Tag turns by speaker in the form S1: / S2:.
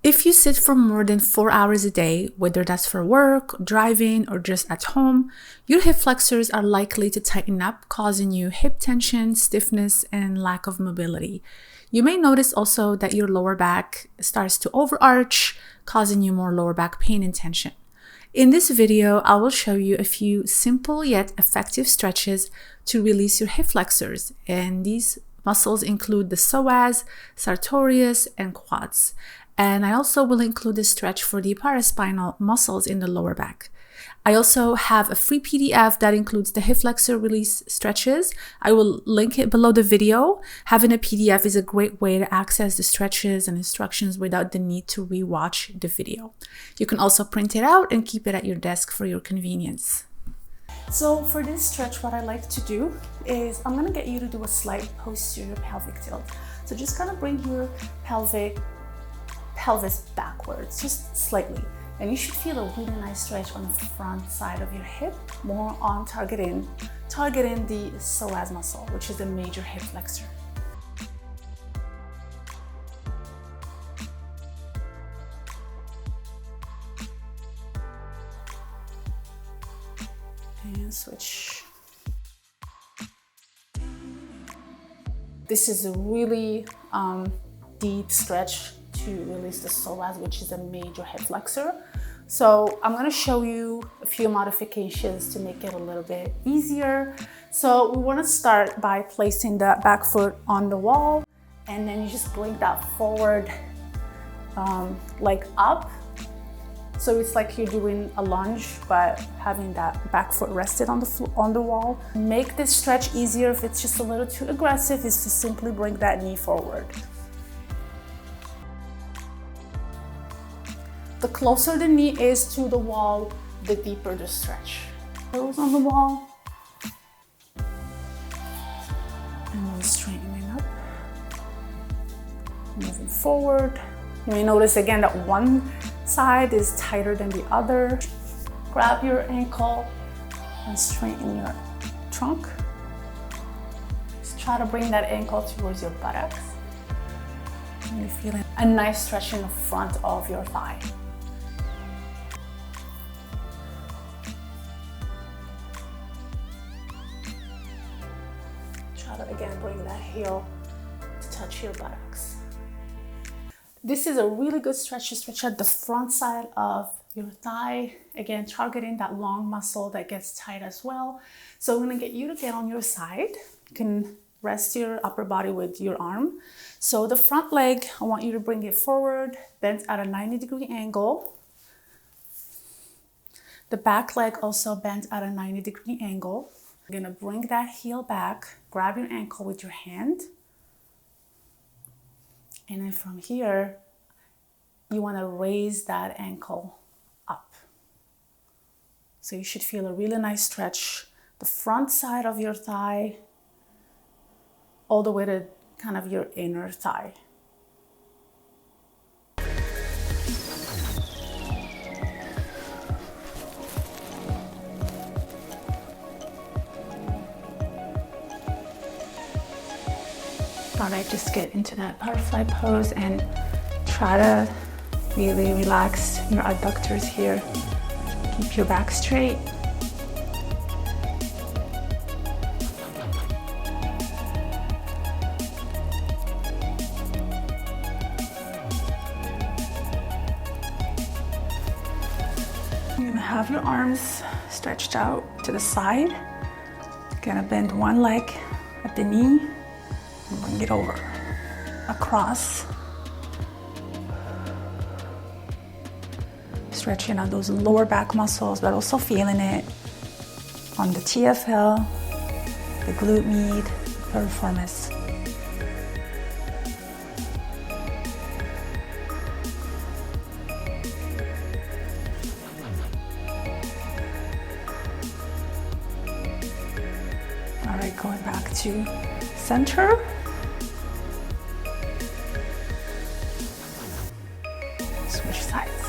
S1: If you sit for more than 4 hours a day, whether that's for work, driving, or just at home, your hip flexors are likely to tighten up, causing you hip tension, stiffness, and lack of mobility. You may notice also that your lower back starts to overarch, causing you more lower back pain and tension. In this video, I will show you a few simple yet effective stretches to release your hip flexors, and these muscles include the psoas, sartorius, and quads. And I also will include a stretch for the paraspinal muscles in the lower back. I also have a free PDF that includes the hip flexor release stretches. I will link it below the video. Having a PDF is a great way to access the stretches and instructions without the need to rewatch the video. You can also print it out and keep it at your desk for your convenience. So for this stretch, what I like to do is I'm gonna get you to do a slight posterior pelvic tilt. So just kind of bring your pelvis backwards, just slightly. And you should feel a really nice stretch on the front side of your hip, more on targeting the psoas muscle, which is a major hip flexor. And switch. This is a really deep stretch to release the psoas, which is a major hip flexor. So I'm going to show you a few modifications to make it a little bit easier. So we want to start by placing the back foot on the wall, and then you just bring that forward like up. So it's like you're doing a lunge, but having that back foot rested on the wall. Make this stretch easier if it's just a little too aggressive, is to simply bring that knee forward. The closer the knee is to the wall, the deeper the stretch. Toes on the wall. And then straightening up. Moving forward. You may notice again that one side is tighter than the other. Grab your ankle and straighten your trunk. Just try to bring that ankle towards your buttocks. And you're feeling a nice stretch in the front of your thigh. Try to again bring that heel to touch your buttocks. This is a really good stretch to stretch out the front side of your thigh. Again, targeting that long muscle that gets tight as well. So I'm gonna get you to get on your side. You can rest your upper body with your arm. So the front leg, I want you to bring it forward, bent at a 90-degree angle. The back leg also bent at a 90-degree angle. You're gonna bring that heel back, grab your ankle with your hand. And then from here, you wanna raise that ankle up. So you should feel a really nice stretch, the front side of your thigh, all the way to kind of your inner thigh. All right, just get into that butterfly pose and try to really relax your adductors here. Keep your back straight. You're gonna have your arms stretched out to the side. Gonna bend one leg at the knee. Bring it over, across. Stretching out those lower back muscles, but also feeling it on the TFL, the glute med, piriformis. All right, going back to center. Switch sides.